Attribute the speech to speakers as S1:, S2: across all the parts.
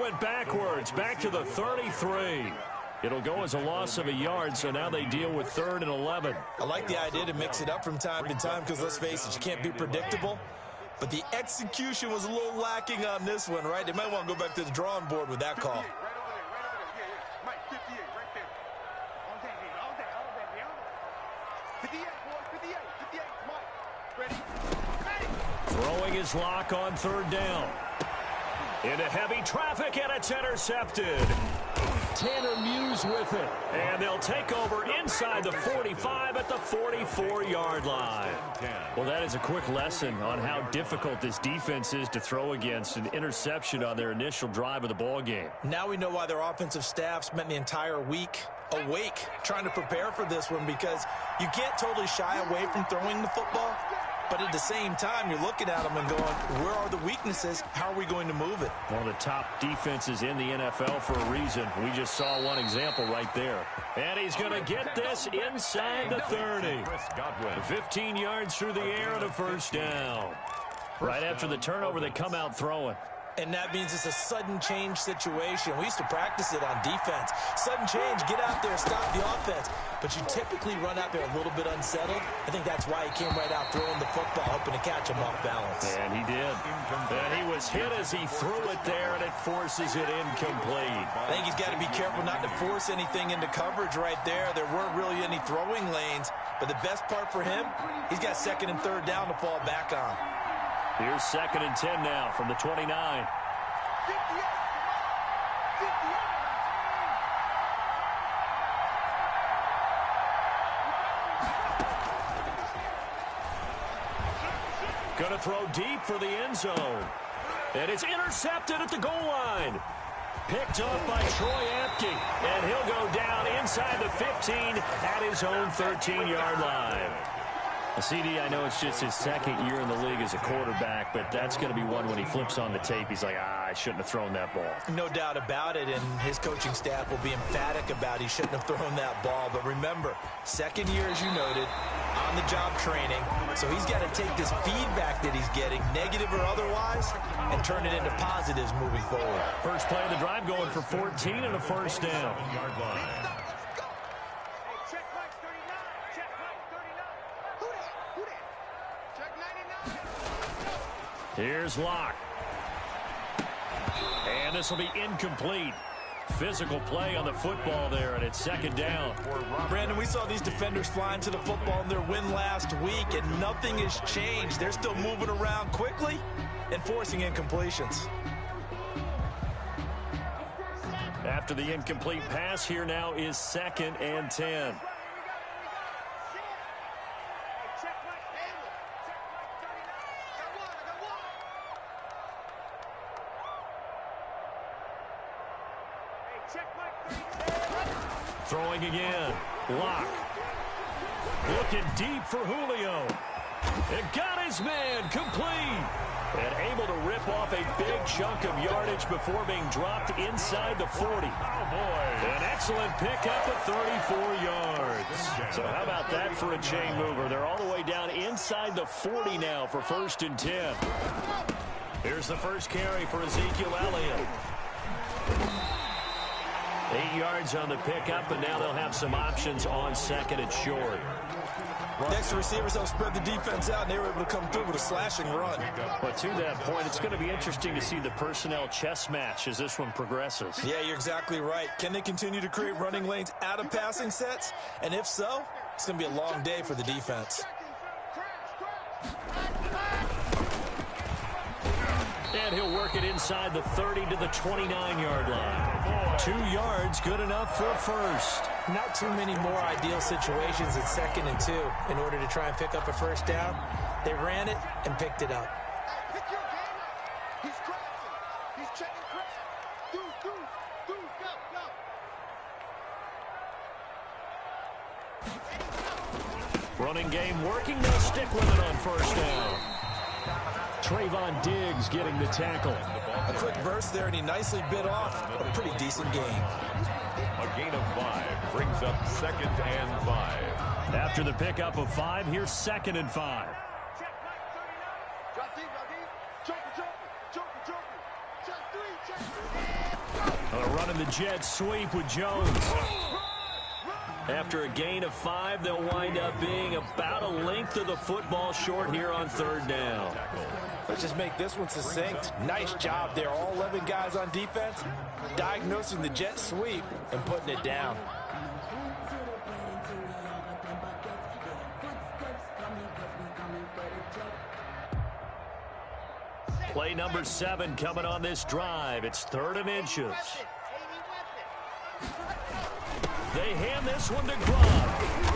S1: it backwards, back to the 33. It'll go as a loss of a yard, so now they deal with 3rd and 11.
S2: I like the idea to mix it up from time to time because, let's face it, you can't be predictable. But the execution was a little lacking on this one, right? They might want to go back to the drawing board with that call.
S1: Throwing his lock on 3rd down. Into heavy traffic, and it's intercepted. Tanner Muse with it. And they'll take over inside the 45 at the 44-yard line. Well, that is a quick lesson on how difficult this defense is to throw against. An interception on their initial drive of the ball game.
S2: Now we know why their offensive staff spent the entire week awake trying to prepare for this one, because you can't totally shy away from throwing the football. But at the same time, you're looking at them and going, where are the weaknesses? How are we going to move it?
S1: One of the top defenses in the NFL for a reason. We just saw one example right there. And he's going to get this inside the 30. 15 yards through the air and a 1st down. Right after the turnover, they come out throwing.
S2: And that means it's a sudden change situation. We used to practice it on defense. Sudden change, get out there, stop the offense. But you typically run out there a little bit unsettled. I think that's why he came right out throwing the football, hoping to catch him off balance.
S1: And he did. And he was hit as he threw it there, and it forces it incomplete.
S2: I think he's got to be careful not to force anything into coverage right there. There weren't really any throwing lanes. But the best part for him, he's got 2nd and 3rd down to fall back on.
S1: Here's 2nd and 10 now from the 29. Going to throw deep for the end zone. And it's intercepted at the goal line. Picked up by Troy Apke. And he'll go down inside the 15 at his own 13-yard line. CD, I know it's just his 2nd year in the league as a quarterback, but that's going to be one when he flips on the tape, he's like, I shouldn't have thrown that ball.
S2: No doubt about it, and his coaching staff will be emphatic about he shouldn't have thrown that ball. But remember, 2nd year, as you noted, on-the-job training, so he's got to take this feedback that he's getting, negative or otherwise, and turn it into positives moving forward.
S1: First play of the drive going for 14 and a 1st down. Here's Locke. And this will be incomplete. Physical play on the football there, and it's 2nd down.
S2: Brandon, we saw these defenders flying to the football in their win last week, and nothing has changed. They're still moving around quickly and forcing incompletions.
S1: After the incomplete pass, here now is 2nd and 10. Throwing again. Locke. Looking deep for Julio. It got his man complete. And able to rip off a big chunk of yardage before being dropped inside the 40. Oh, boy. An excellent pickup at 34 yards. So how about that for a chain mover? They're all the way down inside the 40 now for 1st and 10. Here's the first carry for Ezekiel Elliott. 8 yards on the pickup, and now they'll have some options on 2nd and short.
S2: Next, the receivers helped spread the defense out, and they were able to come through with a slashing run.
S1: But to that point, it's going to be interesting to see the personnel chess match as this one progresses.
S2: Yeah, you're exactly right. Can they continue to create running lanes out of passing sets? And if so, it's going to be a long day for the defense.
S1: And he'll work it inside the 30 to the 29-yard line. 2 yards, good enough for a 1st.
S2: Not too many more ideal situations at 2nd and 2 in order to try and pick up a 1st down. They ran it and picked it up.
S1: Running game working. They'll stick with it on 1st down. Trayvon Diggs getting the tackle.
S2: A quick burst there, and he nicely bit off a pretty decent gain.
S3: A gain of 5 brings up 2nd and 5.
S1: After the pickup of 5, here's 2nd and 5. Running the jet sweep with Jones. After a gain of 5, they'll wind up being about a length of the football short here on third down.
S2: Let's just make this one succinct. Nice job there. All 11 guys on defense diagnosing the jet sweep and putting it down.
S1: Play number 7 coming on this drive. It's 3rd and inches. They hand this one to Grubb,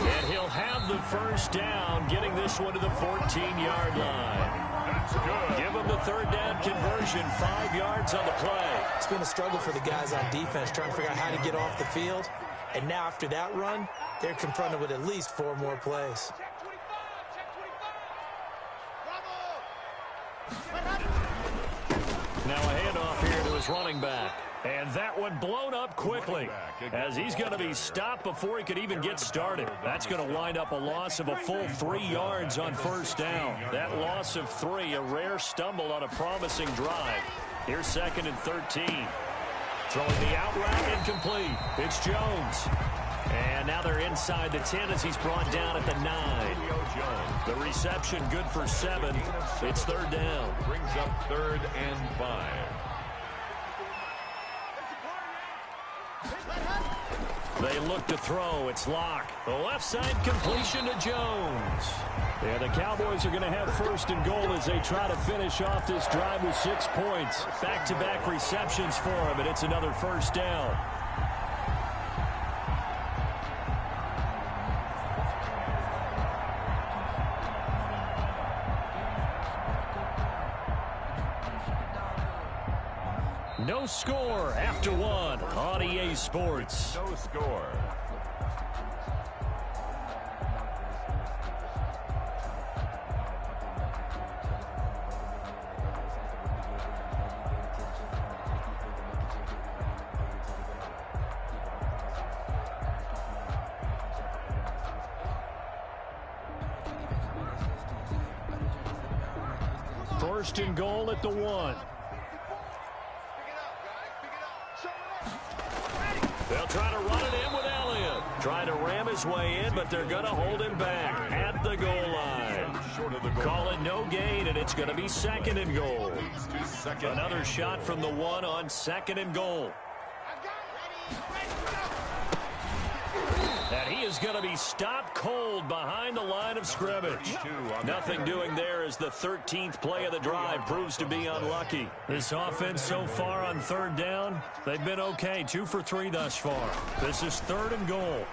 S1: and he'll have the first down, getting this one to the 14-yard line.
S3: That's good.
S1: Give them the 3rd down conversion, 5 yards on the play.
S2: It's been a struggle for the guys on defense trying to figure out how to get off the field. And now after that run, they're confronted with at least 4 more plays.
S1: Now a handoff here to his running back. And that one blown up quickly as he's going to be stopped before he could even get started. That's going to wind up a loss of a full 3 yards on first down. That loss of 3, a rare stumble on a promising drive. Here's 2nd and 13. Throwing the out route incomplete. It's Jones. And now they're inside the 10 as he's brought down at the 9. The reception good for 7. It's 3rd down.
S3: Brings up 3rd and 5.
S1: They look to throw. It's Locke. The left side completion to Jones. Yeah, the Cowboys are going to have 1st and goal as they try to finish off this drive with 6 points. Back-to-back receptions for him, and it's another first down. No score after 1 on EA Sports.
S3: No score.
S1: First and goal at the 1. They'll try to run it in with Elliott. Trying to ram his way in, but they're going to hold him back at the goal line. Call it no gain, and it's going to be 2nd and goal. Another shot from the 1 on 2nd and goal. And he is going to be stopped cold behind the line of scrimmage. Nothing doing there as the 13th play of the drive proves to be unlucky. This offense so far on 3rd down, they've been okay. 2 for 3 thus far. This is 3rd and goal.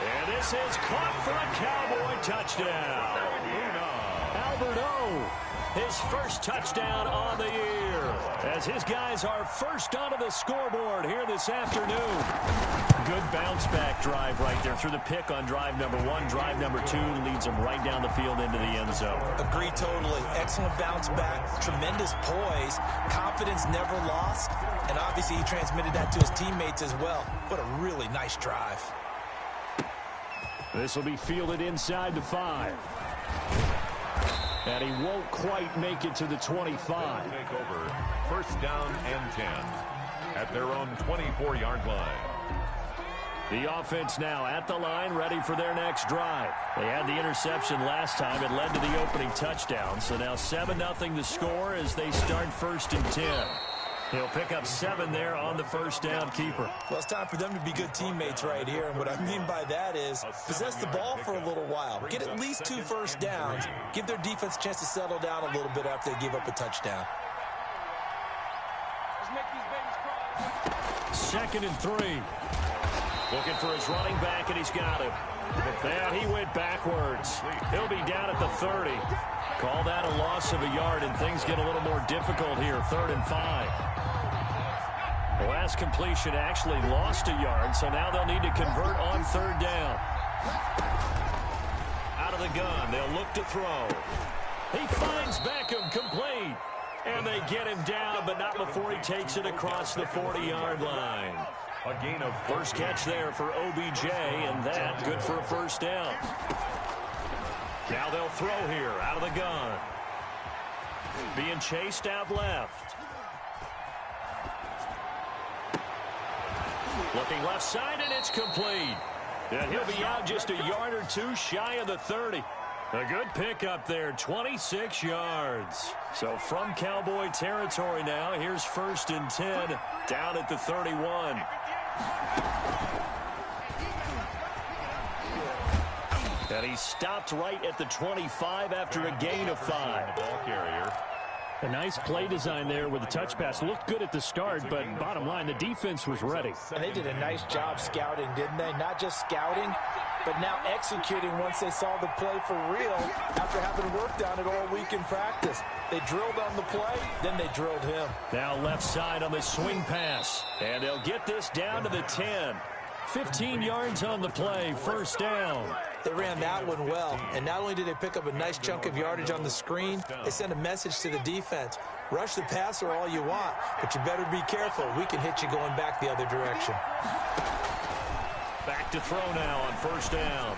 S1: And this is caught for a Cowboy touchdown. Albert O, his first touchdown on the year, as his guys are first onto the scoreboard here this afternoon. Good bounce-back drive right there through the pick on drive number 1. Drive number 2 leads them right down the field into the end zone.
S2: Agree totally. Excellent bounce back, tremendous poise, confidence never lost, and obviously he transmitted that to his teammates as well. What a really nice drive.
S1: This will be fielded inside the 5. And he won't quite make it to the 25.
S3: Take over 1st down and 10 at their own 24-yard line.
S1: The offense now at the line, ready for their next drive. They had the interception last time. It led to the opening touchdown. So now 7-0 the score as they start 1st and 10. He'll pick up 7 there on the first down keeper.
S2: Well, it's time for them to be good teammates right here. And what I mean by that is possess the ball for a little while. Get at least 2 first downs. Give their defense a chance to settle down a little bit after they give up a touchdown.
S1: 2nd and 3. Looking for his running back, and he's got him. And he went backwards. He'll be down at the 30. Call that a loss of a yard, and things get a little more difficult here. 3rd and 5. The last completion actually lost a yard, so now they'll need to convert on 3rd down. Out of the gun, they'll look to throw. He finds Beckham complete. And they get him down, but not before he takes it across the 40-yard line.
S3: A gain of
S1: first catch there for OBJ, and that good for a first down. Now they'll throw here out of the gun. Being chased out left. Looking left side, and it's complete. And he'll be out just a yard or two shy of the 30. A good pickup there, 26 yards. So from Cowboy territory now, here's 1st and 10 down at the 31. And he stopped right at the 25 after a gain of 5.
S3: Ball carrier.
S4: A nice play design there with the touch pass. Looked good at the start, but bottom line, the defense was ready.
S2: And they did a nice job scouting, didn't they? Not just scouting, but now executing once they saw the play for real after having worked on it all week in practice. They drilled on the play, then they drilled him.
S1: Now left side on the swing pass. And they'll get this down to the 10. 15 yards on the play, 1st down.
S2: They ran that one well, and not only did they pick up a nice chunk of yardage on the screen, they sent a message to the defense. Rush the passer all you want, but you better be careful. We can hit you going back the other direction.
S1: Back to throw now on 1st down.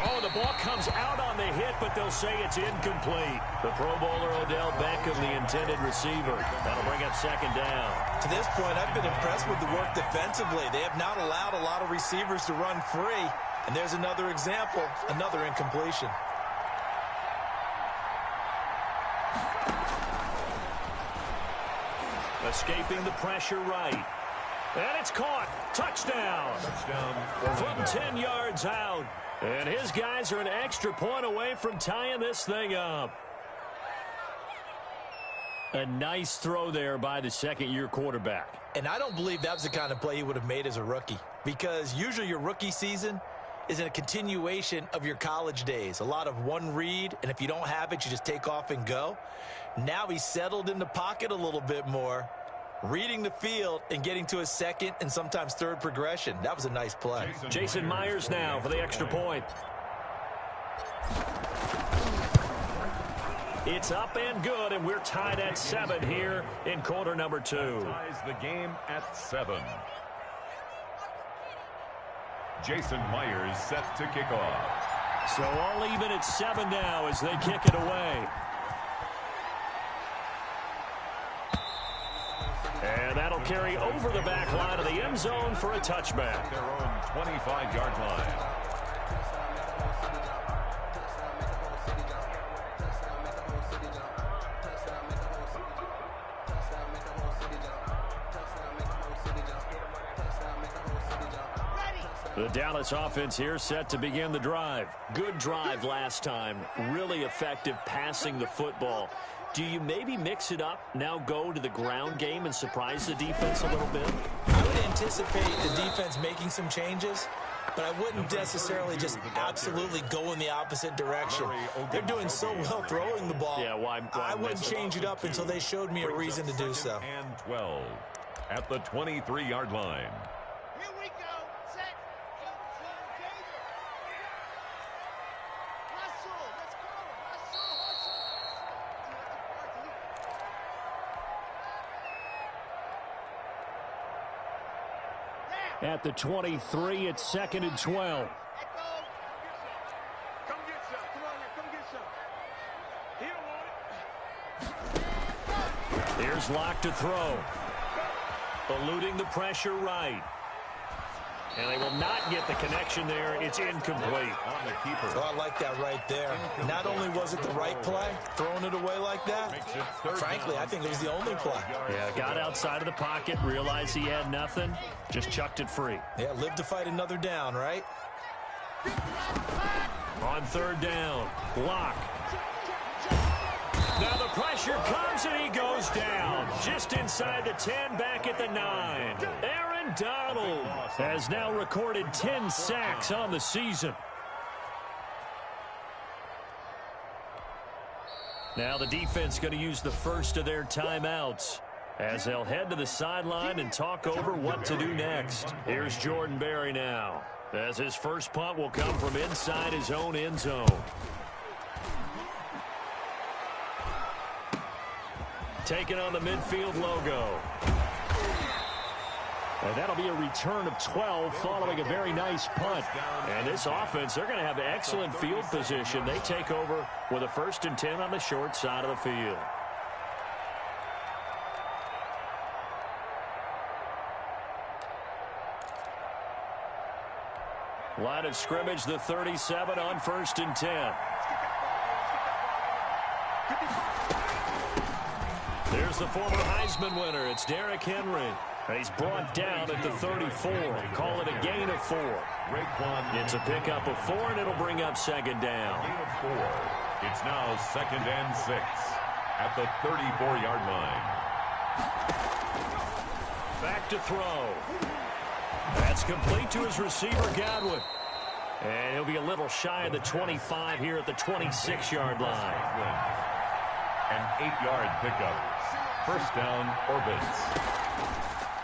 S1: Oh, the ball comes out on the hit, but they'll say it's incomplete. The Pro Bowler Odell Beckham, the intended receiver. That'll bring up 2nd down.
S2: To this point, I've been impressed with the work defensively. They have not allowed a lot of receivers to run free. And there's another example, another incompletion.
S1: Escaping the pressure right. And it's caught. Touchdown. From 10 yards out. And his guys are an extra point away from tying this thing up. A nice throw there by the 2nd-year quarterback.
S2: And I don't believe that was the kind of play he would have made as a rookie. Because usually your rookie season is a continuation of your college days. A lot of one read, and if you don't have it, you just take off and go. Now he's settled in the pocket a little bit more, reading the field and getting to his 2nd and sometimes 3rd progression. That was a nice play.
S1: Jason Myers now for the extra point. It's up and good, and we're tied at 7 here in quarter number 2.
S3: Ties the game at 7. Jason Myers set to kick off.
S1: So all even at 7 now as they kick it away. And that'll carry over the back line of the end zone for a touchback.
S3: Their own 25-yard line.
S1: The Dallas offense here set to begin the drive. Good drive last time. Really effective passing the football. Do you maybe mix it up, now go to the ground game and surprise the defense a little bit?
S2: I would anticipate the defense making some changes, but I wouldn't necessarily just absolutely go in the opposite direction. They're doing so well throwing the ball.
S1: Yeah, why
S2: I wouldn't change it up until they showed me a reason to do so.
S3: And 12 at the 23-yard line.
S5: Here we go. Set. 18 Gator. Hustle. Let's go. Hustle. Hustle.
S4: At the 23, it's 2nd and 12.
S5: Come get some. Come on now. Come get some. He don't want it.
S1: Here's Locke to throw. Eluding the pressure right. And they will not get the connection there. It's incomplete.
S3: On the keeper.
S2: Oh, I like that right there. Not only was it the right play, throwing it away like that, frankly, I think it was the only play.
S1: Yeah, got outside of the pocket, realized he had nothing, just chucked it free.
S2: Yeah, live to fight another down, right?
S1: On 3rd down, Locke. Now the pressure comes and he goes down. Just inside the 10, back at the 9. Aaron Donald has now recorded 10 sacks on the season. Now the defense going to use the first of their timeouts as they'll head to the sideline and talk over what to do next. Here's Jordan Berry now, as his first punt will come from inside his own end zone. Taking on the midfield logo. And that'll be a return of 12 following a very nice punt. And this offense, they're going to have excellent field position. They take over with a 1st and 10 on the short side of the field. Line of scrimmage, the 37 on 1st and 10. There's the former Heisman winner. It's Derrick Henry. He's brought down at the 34. Call it a gain of 4. It's a pickup of 4, and it'll bring up 2nd down.
S3: Gain of 4. It's now 2nd and 6 at the 34-yard line.
S1: Back to throw. That's complete to his receiver, Godwin. And he'll be a little shy of the 25 here at the 26-yard line.
S3: An 8-yard pickup. 1st down, Orbits.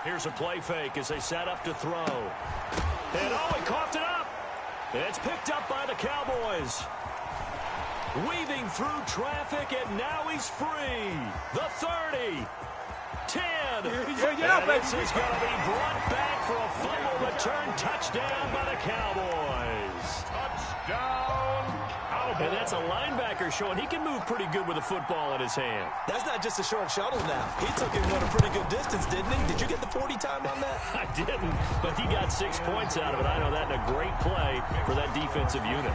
S1: Here's a play fake as they set up to throw. And he coughed it up. It's picked up by the Cowboys. Weaving through traffic, and now he's free. The 30. 10. And this is going to be brought back for a fumble return touchdown by the Cowboys.
S3: Touchdown, Cowboys.
S1: And that's a linebacker showing he can move pretty good with a football in his hand.
S2: That's not just a short shuttle now. He took it a pretty good distance, didn't he? Did you get the 40 time on that?
S1: I didn't, but he got 6 points out of it. I know that in a great play for that defensive unit.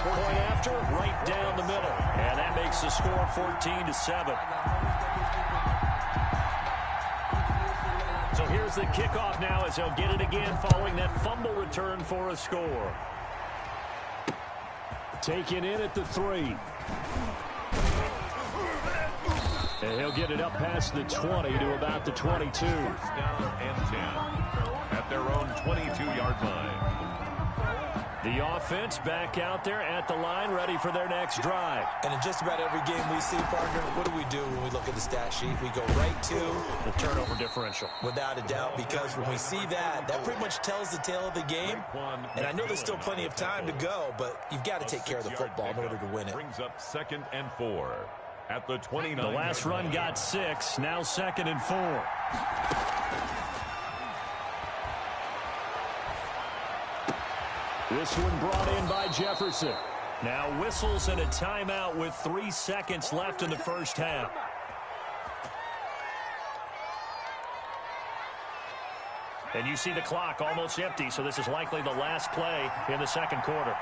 S1: Point after, right down the middle. And that makes the score 14-7. So here's the kickoff now as they'll get it again following that fumble return for a score. Taken in at the 3. And he'll get it up past the 20 to about the 22.
S3: 1st down and 10 at their own 22-yard line.
S1: The offense back out there at the line, ready for their next drive.
S2: And in just about every game we see, partner, what do we do when we look at the stat sheet? We go right to
S1: the turnover differential.
S2: Without a doubt, because when we see that, that pretty much tells the tale of the game. And I know there's still plenty of time to go, but you've got to take care of the football in order to win it.
S3: Brings up 2nd and 4 at the 29.
S1: The last run got 6, now 2nd and 4. This one brought in by Jefferson. Now whistles and a timeout with 3 seconds left in the first half. And you see the clock almost empty, so this is likely the last play in the second quarter.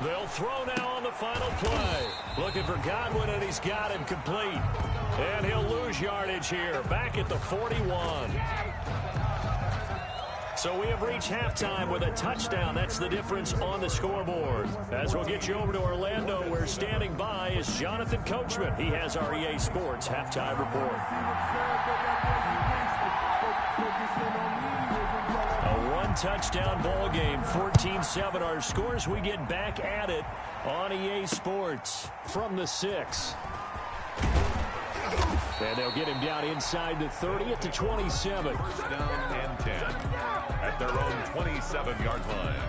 S1: They'll throw now on the final play. Looking for Godwin, and he's got him complete. And he'll lose yardage here, back at the 41. So we have reached halftime with a touchdown. That's the difference on the scoreboard. As we'll get you over to Orlando, where standing by is Jonathan Coachman. He has our EA Sports halftime report. A one-touchdown ball game, 14-7 our scores. We get back at it on EA Sports from the 6. And they'll get him down inside the 30 at the 27.
S3: 1st down and 10 at their own 27-yard line.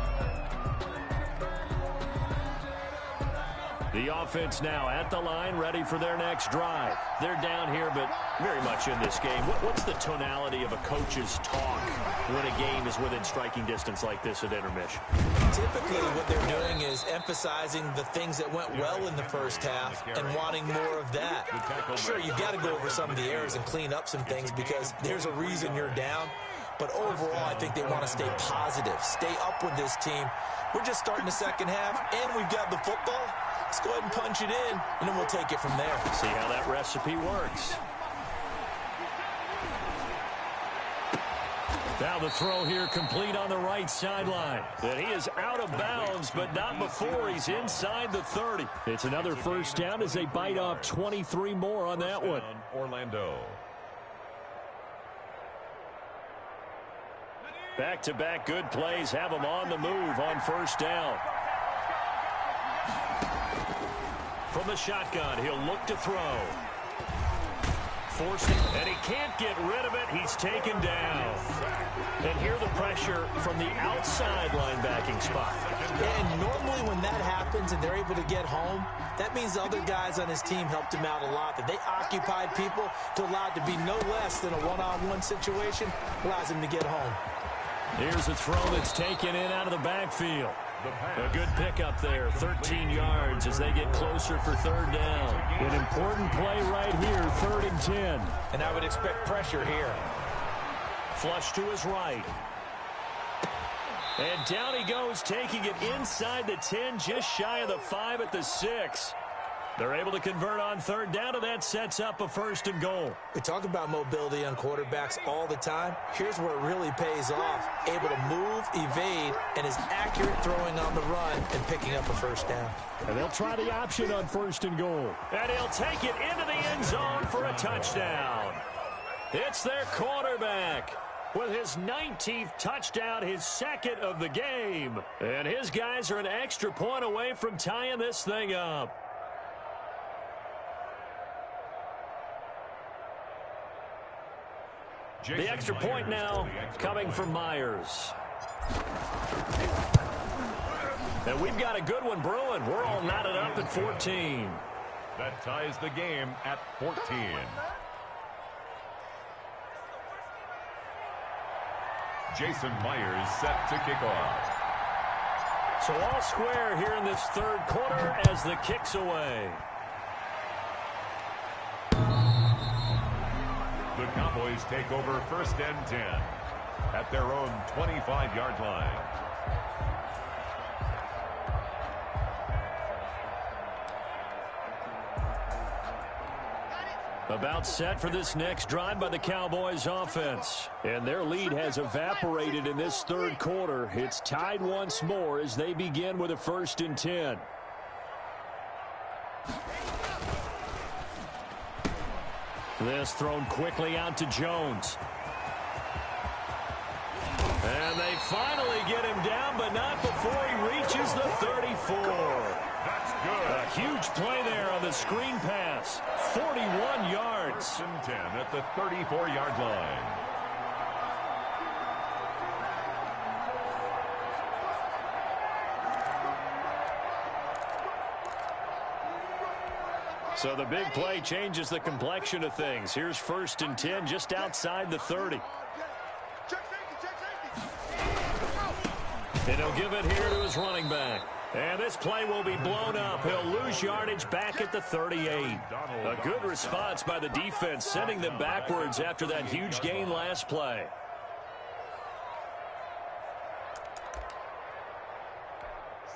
S1: The offense now at the line, ready for their next drive. They're down here, but very much in this game. What's the tonality of a coach's talk when a game is within striking distance like this at intermission?
S2: Typically, what they're doing is emphasizing the things that went well in the first half and wanting more of that. Sure, you've got to go over some of the errors and clean up some things because there's a reason you're down. But overall, I think they want to stay positive, stay up with this team. We're just starting the second half, and we've got the football. Let's go ahead and punch it in, and then we'll take it from there.
S1: See how that recipe works. Now the throw here complete on the right sideline. And he is out of bounds, but not before he's inside the 30. It's another first down as they bite off 23 more on that one.
S3: Orlando.
S1: Back-to-back good plays have him on the move on first down. From the shotgun, he'll look to throw. Forced it, and he can't get rid of it. He's taken down. And here the pressure from the outside linebacking spot.
S2: And normally when that happens and they're able to get home, that means the other guys on his team helped him out a lot. That they occupied people to allow it to be no less than a one-on-one situation, allows him to get home.
S1: Here's a throw that's taken in out of the backfield.
S3: The pass.
S4: A good pickup there, 13 yards as they get closer for third down. An important play right here, 3rd and 10.
S2: And I would expect pressure here.
S1: Flush to his right. And down he goes, taking it inside the 10, just shy of the 5 at the 6. They're able to convert on third down, and that sets up a 1st and goal.
S2: We talk about mobility on quarterbacks all the time. Here's where it really pays off. Able to move, evade, and is accurate throwing on the run and picking up a 1st down.
S4: And they'll try the option on 1st and goal.
S1: And he'll take it into the end zone for a touchdown. It's their quarterback with his 19th touchdown, his 2nd of the game. And his guys are an extra point away from tying this thing up. The extra point now coming from Myers. And we've got a good one brewing. We're all knotted up at 14.
S3: That ties the game at 14. Jason Myers set to kick off.
S1: So all square here in this 3rd quarter as the kick's away.
S3: The Cowboys take over 1st and 10 at their own 25-yard line.
S1: About set for this next drive by the Cowboys offense. And their lead has evaporated in this 3rd quarter. It's tied once more as they begin with a 1st and 10. This thrown quickly out to Jones. And they finally get him down, but not before he reaches the 34.
S3: That's good.
S1: A huge play there on the screen pass. 41 yards.
S3: 1st and 10 at the 34-yard line.
S1: So the big play changes the complexion of things. Here's 1st and 10 just outside the 30. And he'll give it here to his running back. And this play will be blown up. He'll lose yardage back at the 38. A good response by the defense, sending them backwards after that huge gain last play.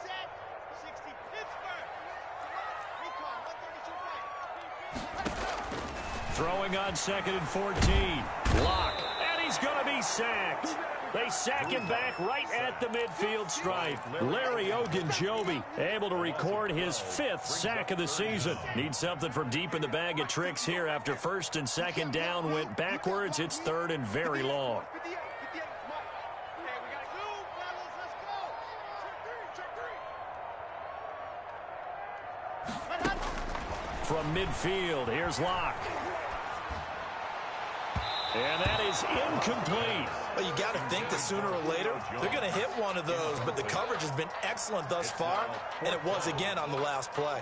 S5: Set. 60 Pittsburgh.
S1: Throwing on 2nd and 14. Block. And he's going to be sacked. They sack him back right at the midfield stripe. Larry Ogunjobi able to record his 5th sack of the season. Needs something from deep in the bag of tricks here after 1st and 2nd down went backwards. It's 3rd and very long. From midfield, here's Locke. And that is incomplete.
S2: Well, you got to think that sooner or later they're going to hit one of those, but the coverage has been excellent thus far, and it was again on the last play.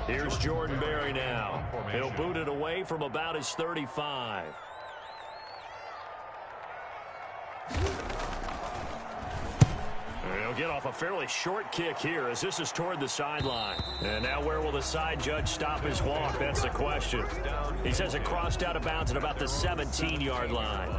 S1: Here's Jordan Berry now. He'll boot it away from about his 35. He'll get off a fairly short kick here as this is toward the sideline. And now where will the side judge stop his walk? That's the question. He says it crossed out of bounds at about the 17-yard line.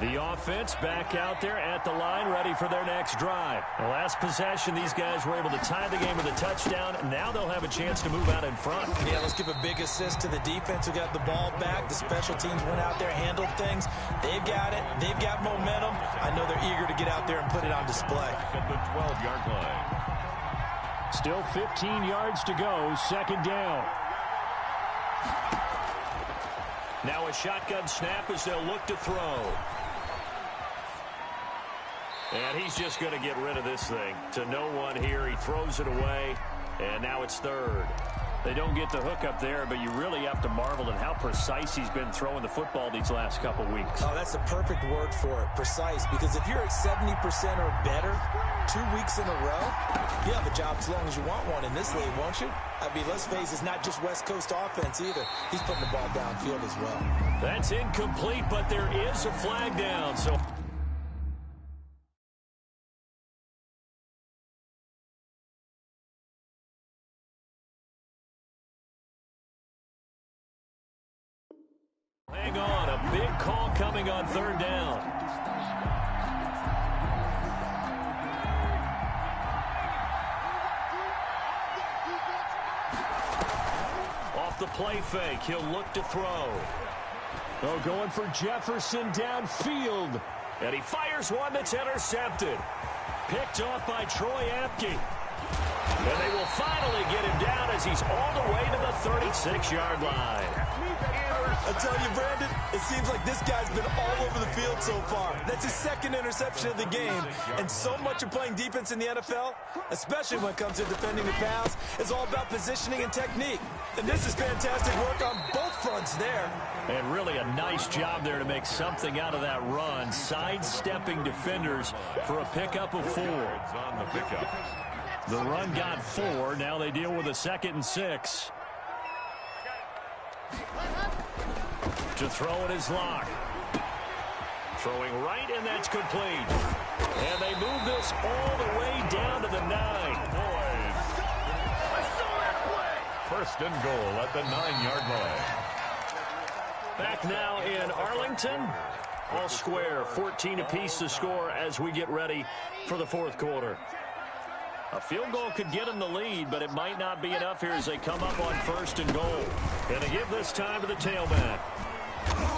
S1: The offense back out there at the line, ready for their next drive. The last possession, these guys were able to tie the game with a touchdown. Now they'll have a chance to move out in front.
S2: Yeah, let's give a big assist to the defense who got the ball back. The special teams went out there, handled things. They've got it. They've got momentum. I know they're eager to get out there and put it on display.
S3: At the 12-yard line.
S4: Still 15 yards to go, 2nd down.
S1: Now a shotgun snap as they'll look to throw. And he's just going to get rid of this thing to no one here. He throws it away, and now it's 3rd.
S4: They don't get the hook up there, but you really have to marvel at how precise he's been throwing the football these last couple weeks.
S2: Oh, that's the perfect word for it, precise. Because if you're at 70% or better 2 weeks in a row, you have a job as long as you want one in this league, won't you? I mean, let's face it, it's not just West Coast offense either. He's putting the ball downfield as well.
S1: That's incomplete, but there is a flag down. So hang on, a big call coming on third down. Off the play fake, he'll look to throw.
S4: Oh, going for Jefferson downfield.
S1: And he fires one that's intercepted. Picked off by Troy Apke. And they will finally get him down as he's all the way to the 36-yard line.
S2: I tell you, Brandon, it seems like this guy's been all over the field so far. That's his second interception of the game. And so much of playing defense in the NFL, especially when it comes to defending the pass, is all about positioning and technique. And this is fantastic work on both fronts there.
S1: And really a nice job there to make something out of that run, sidestepping defenders for a pickup of 4.
S3: On the pickup.
S1: The run got 4. Now they deal with a 2nd and 6. To throw it is Locke. Throwing right, and that's complete. And they move this all the way down to the 9.
S3: Boys. First and goal at the 9-yard line.
S1: Back now in Arlington. All square, 14 apiece to score as we get ready for the 4th quarter. A field goal could get them the lead, but it might not be enough here as they come up on 1st and goal. And they give this time to the tailback.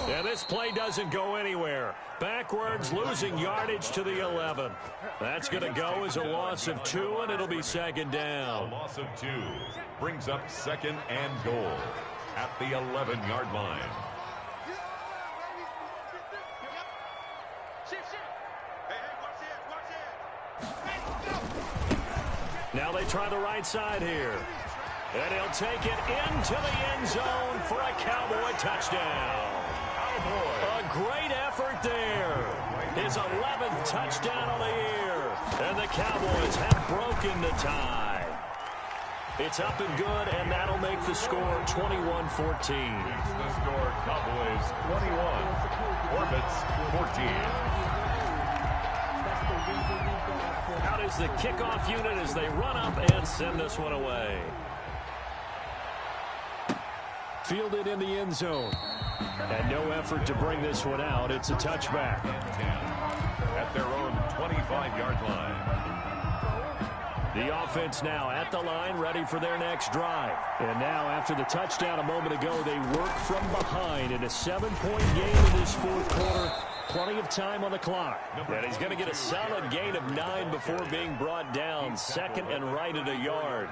S1: And this play doesn't go anywhere. Backwards, losing yardage to the 11. That's going to go as a loss of 2, and it'll be 2nd down.
S3: A loss of 2 brings up 2nd and goal at the 11-yard line.
S1: Now they try the right side here. And he'll take it into the end zone for a Cowboy touchdown. A great effort there. His 11th touchdown of the year. And the Cowboys have broken the tie. It's up and good, and that'll make the score 21-14.
S3: The score, Cowboys 21, Orbits 14.
S1: Out is the kickoff unit as they run up and send this one away.
S4: Fielded in the end zone. And no effort to bring this one out. It's a touchback.
S3: At their own 25-yard line.
S1: The offense now at the line, ready for their next drive.
S4: And now, after the touchdown a moment ago, they work from behind in a 7-point game in this 4th quarter. Plenty of time on the clock.
S1: And he's going to get a solid gain of 9 before being brought down. 2nd and right at a yard.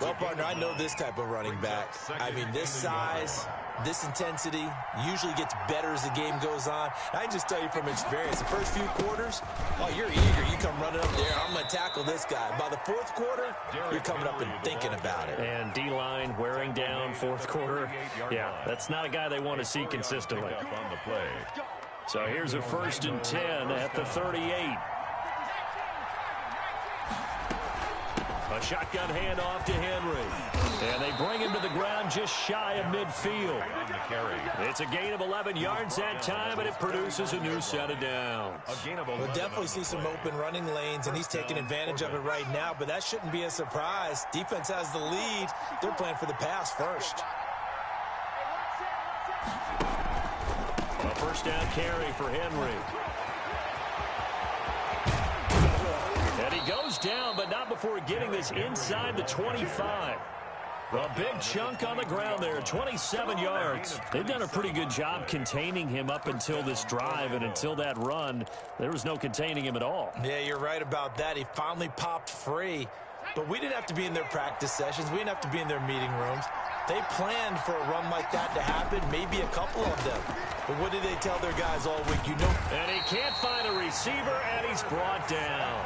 S2: Well, partner, I know this type of running back. I mean, this size, this intensity usually gets better as the game goes on. I can just tell you from experience, the first few quarters, oh, you're eager. You come running up there, I'm going to tackle this guy. By the 4th quarter, you're coming up and thinking about it.
S1: And D-line wearing down 4th quarter. Yeah, that's not a guy they want to see consistently.
S3: On the play.
S1: So here's a 1st and 10 at the 38. A shotgun handoff to Henry. And they bring him to the ground just shy of midfield. It's a gain of 11 yards that time, and it produces a new set of downs.
S2: We'll definitely see some open running lanes, and he's taking advantage of it right now, but that shouldn't be a surprise. Defense has the lead. They're playing for the pass first.
S1: A 1st down carry for Henry. And he goes down, but not before getting this inside the 25. A big chunk on the ground there, 27 yards. They've done a pretty good job containing him up until this drive, and until that run, there was no containing him at all.
S2: Yeah, you're right about that. He finally popped free. But we didn't have to be in their practice sessions. We didn't have to be in their meeting rooms. They planned for a run like that to happen, maybe a couple of them. But what did they tell their guys all week? You know.
S1: And he can't find a receiver, and he's brought down.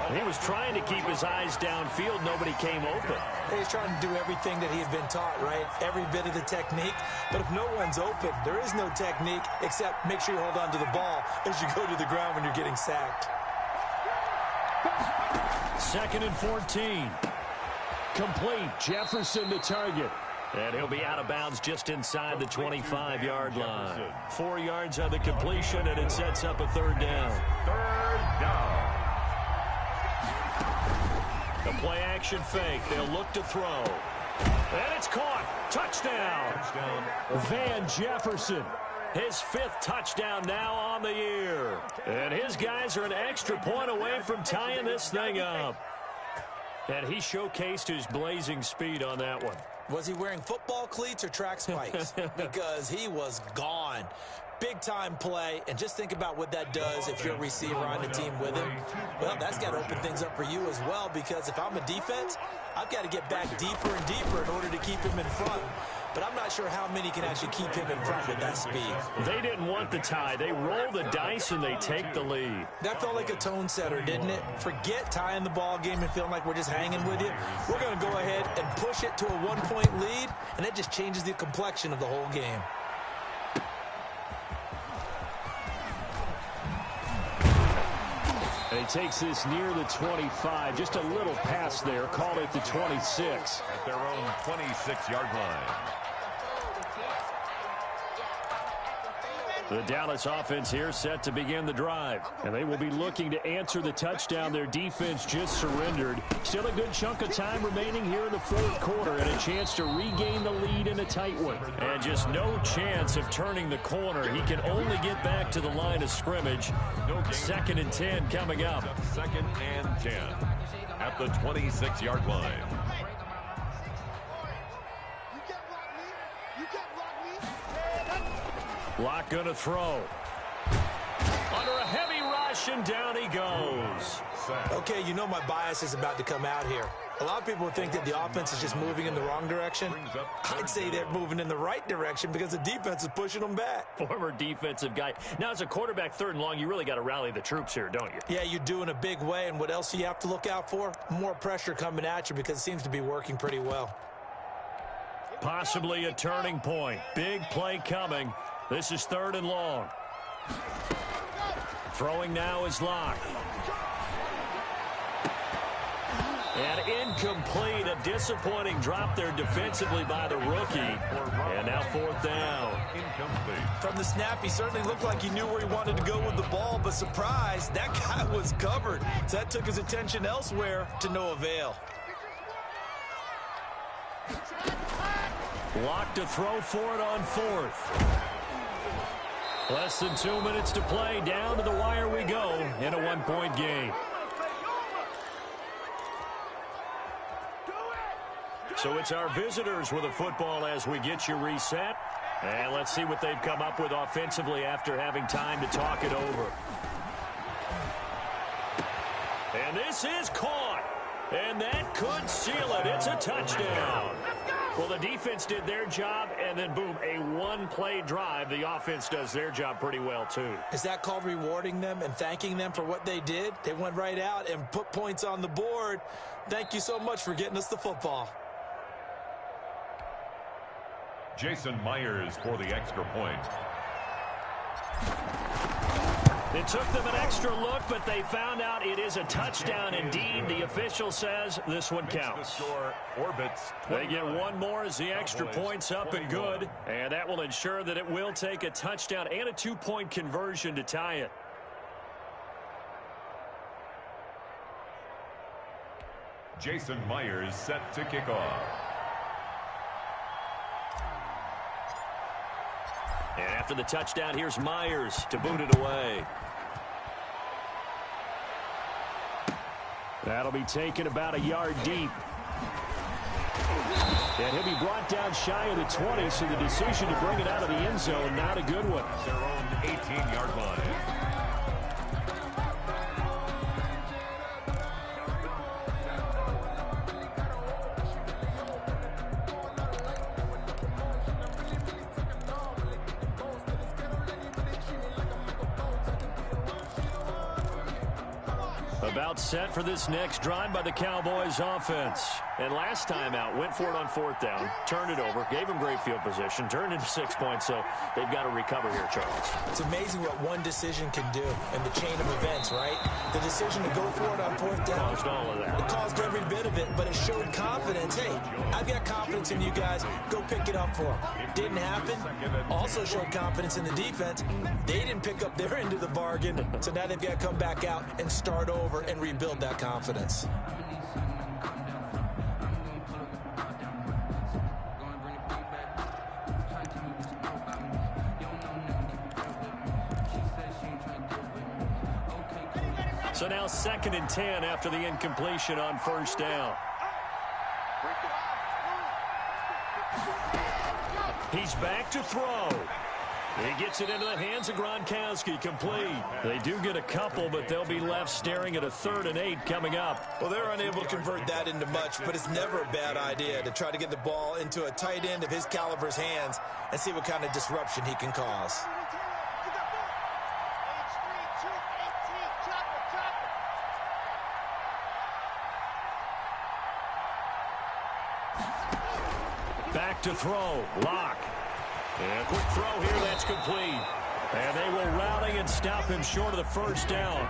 S4: He was trying to keep his eyes downfield. Nobody came open.
S2: He's trying to do everything that he had been taught, right? Every bit of the technique. But if no one's open, there is no technique except make sure you hold on to the ball as you go to the ground when you're getting sacked.
S4: 2nd and 14. Complete. Jefferson to target. And he'll be out of bounds just inside the 25-yard line. 4 yards on the completion, and it sets up a 3rd down.
S3: 3rd down.
S4: A play-action fake. They'll look to throw. And it's caught. Touchdown. Van Jefferson. His 5th touchdown now on the year. And his guys are an extra point away from tying this thing up. And he showcased his blazing speed on that one.
S2: Was he wearing football cleats or track spikes? Because he was gone. Big-time play, and just think about what that does if you're a receiver on the team with him. Well, that's got to open things up for you as well, because if I'm a defense, I've got to get back deeper and deeper in order to keep him in front. But I'm not sure how many can actually keep him in front with that speed.
S4: They didn't want the tie. They roll the dice, and they take the lead.
S2: That felt like a tone setter, didn't it? Forget tying the ball game and feeling like we're just hanging with you. We're going to go ahead and push it to a 1-point lead, and that just changes the complexion of the whole game.
S4: And he takes this near the 25. Just a little pass there. Called it the 26.
S3: At their own 26-yard line.
S4: The Dallas offense here set to begin the drive. And they will be looking to answer the touchdown their defense just surrendered. Still a good chunk of time remaining here in the 4th quarter and a chance to regain the lead in a tight one. And just no chance of turning the corner. He can only get back to the line of scrimmage. 2nd and 10 coming up.
S3: 2nd and 10 at the 26-yard line.
S4: Locke going to throw. Under a heavy rush, and down he goes.
S2: Okay, you know my bias is about to come out here. A lot of people think that the offense is just moving in the wrong direction. I'd say they're moving in the right direction because the defense is pushing them back.
S4: Former defensive guy. Now, as a quarterback, 3rd and long, you really got to rally the troops here, don't you?
S2: Yeah, you do in a big way, and what else do you have to look out for? More pressure coming at you because it seems to be working pretty well.
S4: Possibly a turning point. Big play coming. This is 3rd and long. Throwing now is Locke. And incomplete. A disappointing drop there defensively by the rookie. And now 4th down.
S3: Incomplete.
S2: From the snap, he certainly looked like he knew where he wanted to go with the ball, but surprise, that guy was covered. So that took his attention elsewhere to no avail.
S4: Locke to throw for it on 4th. Less than 2 minutes to play. Down to the wire we go in a 1-point game. So it's our visitors with a football as we get you reset. And let's see what they've come up with offensively after having time to talk it over. And this is caught. And that could seal it. It's a touchdown. Well, the defense did their job, and then, boom, a 1-play drive. The offense does their job pretty well, too.
S2: Is that called rewarding them and thanking them for what they did? They went right out and put points on the board. Thank you so much for getting us the football.
S3: Jason Myers for the extra point.
S4: It took them an extra look, but they found out it is a touchdown indeed. The official says this one counts.
S3: The score orbits.
S4: They get one more as the extra point's up and good. And that will ensure that it will take a touchdown and a 2-point conversion to tie it.
S3: Jason Myers set to kick off.
S4: And after the touchdown, here's Myers to boot it away. That'll be taken about a yard deep. And he'll be brought down shy of the 20, so the decision to bring it out of the end zone, not a good one.
S3: Their own 18-yard line.
S4: A About set for this next drive by the Cowboys offense. And last time out, went for it on 4th down, turned it over, gave them great field position, turned into 6 points, so they've got to recover here, Charles.
S2: It's amazing what one decision can do in the chain of events, right? The decision to go for it on 4th down.
S4: Caused all of that.
S2: It caused every bit of it, but it showed confidence. Hey, I've got confidence in you guys. Go pick it up for them. Didn't happen. Also showed confidence in the defense. They didn't pick up their end of the bargain, so now they've got to come back out and start over and rebuild that confidence.
S4: So now 2nd and 10 after the incompletion on 1st down. He's back to throw. He gets it into the hands of Gronkowski, complete. They do get a couple, but they'll be left staring at a 3rd and 8 coming up.
S2: Well, they're unable to convert that into much, but it's never a bad idea to try to get the ball into a tight end of his caliber's hands and see what kind of disruption he can cause.
S4: Back to throw. Lock. And a quick throw here. That's complete. And they will rally and stop him short of the 1st down.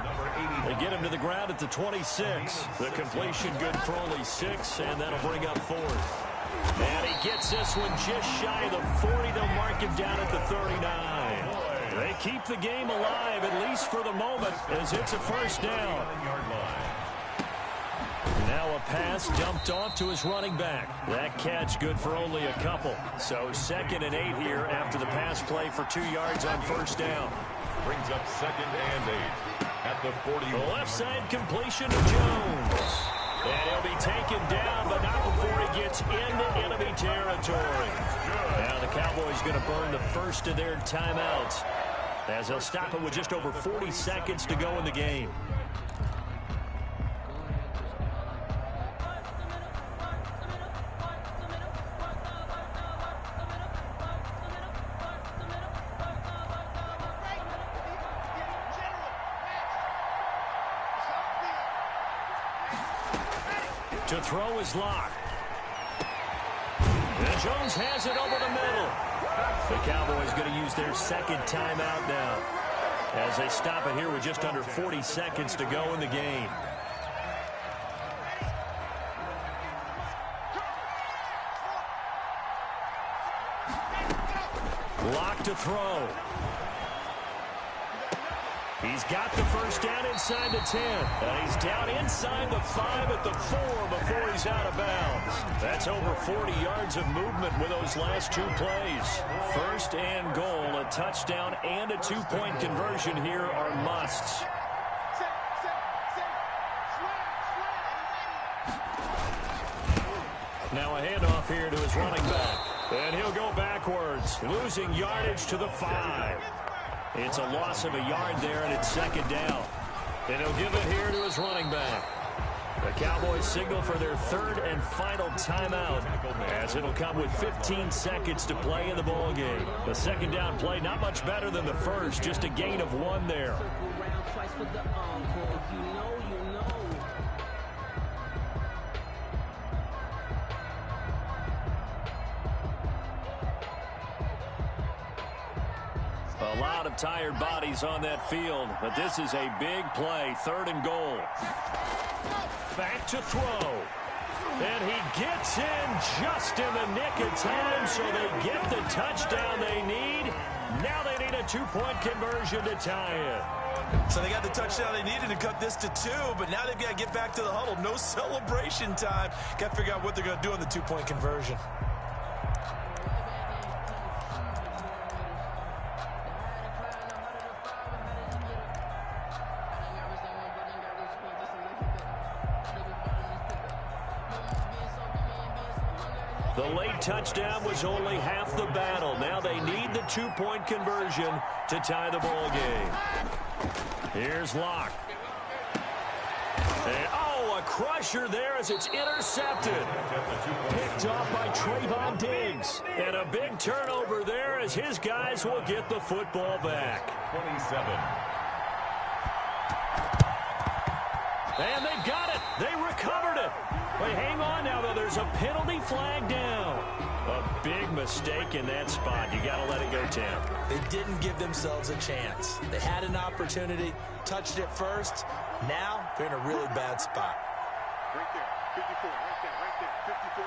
S4: They get him to the ground at the 26. The completion good for only 6, and that'll bring up 4th. And he gets this one just shy of the 40. They'll mark him down at the 39. They keep the game alive, at least for the moment, as it's a 1st down. Now a pass dumped off to his running back. That catch good for only a couple. So 2nd and 8 here after the pass play for 2 yards on 1st down.
S3: Brings up 2nd and 8 at the 40.
S4: The left side completion to Jones. And he'll be taken down, but not before he gets into enemy territory. Now the Cowboys going to burn the first of their timeouts, as they'll stop it with just over 40 seconds to go in the game. To throw is Lock. And Jones has it over the middle. The Cowboys going to use their 2nd timeout now, as they stop it here with just under 40 seconds to go in the game. Lock to throw. He's got the 1st down inside the 10. And he's down inside the 5 at the 4 before he's out of bounds. That's over 40 yards of movement with those last 2 plays. 1st and goal, a touchdown and a 2-point conversion here are musts. Now a handoff here to his running back. And he'll go backwards, losing yardage to the 5. It's a loss of a yard there, and it's 2nd down. And he'll give it here to his running back. The Cowboys signal for their 3rd and final timeout, as it'll come with 15 seconds to play in the ball game. The 2nd down play, not much better than the first, just a gain of 1 there. A lot of tired bodies on that field, but this is a big play, 3rd and goal. Back to throw. And he gets in just in the nick of time, so they get the touchdown they need. Now they need a 2-point conversion to tie it.
S2: So they got the touchdown they needed to cut this to 2, but now they've got to get back to the huddle. No celebration time. Got to figure out what they're going to do on the 2-point conversion.
S4: The late touchdown was only half the battle. Now they need the 2-point conversion to tie the ball game. Here's Lock. And, a crusher there as it's intercepted. Picked off by Trayvon Diggs. And a big turnover there as his guys will get the football back.
S3: 27.
S4: And they've got it. They recovered it. Wait, hang on now, though. There's a penalty flag down. A big mistake in that spot. You got to let it go, Tam.
S2: They didn't give themselves a chance. They had an opportunity, touched it first. Now they're in a really bad spot.
S6: Right there, 54, right there, 54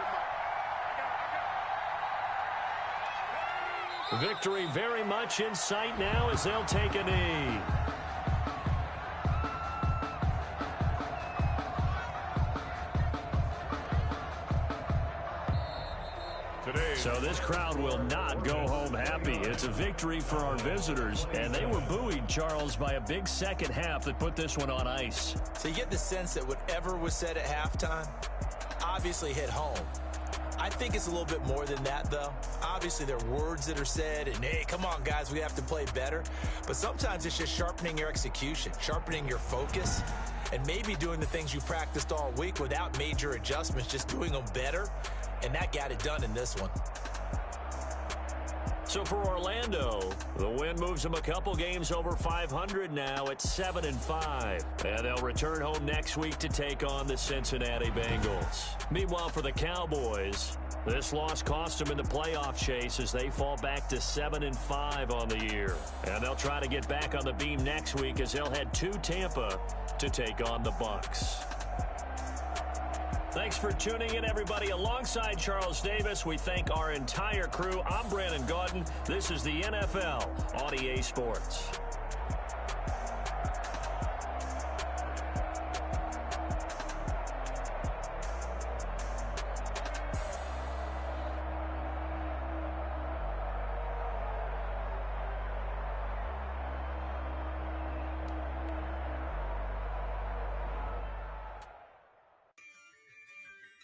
S6: mark.
S4: Victory very much in sight now as they'll take a knee. So this crowd will not go home happy. It's a victory for our visitors, and they were buoyed, Charles, by a big second half that put this one on ice.
S2: So you get the sense that whatever was said at halftime obviously hit home. I think it's a little bit more than that, though. Obviously, there are words that are said, and, hey, come on, guys, we have to play better. But sometimes it's just sharpening your execution, sharpening your focus, and maybe doing the things you practiced all week without major adjustments, just doing them better. And that got it done in this one.
S4: So for Orlando, the win moves them a couple games over 500 now at 7-5. And they'll return home next week to take on the Cincinnati Bengals. Meanwhile, for the Cowboys, this loss cost them in the playoff chase as they fall back to 7-5 on the year. And they'll try to get back on the beam next week as they'll head to Tampa to take on the Bucs. Thanks for tuning in, everybody. Alongside Charles Davis, we thank our entire crew. I'm Brandon Gaudin. This is the NFL on EA Sports.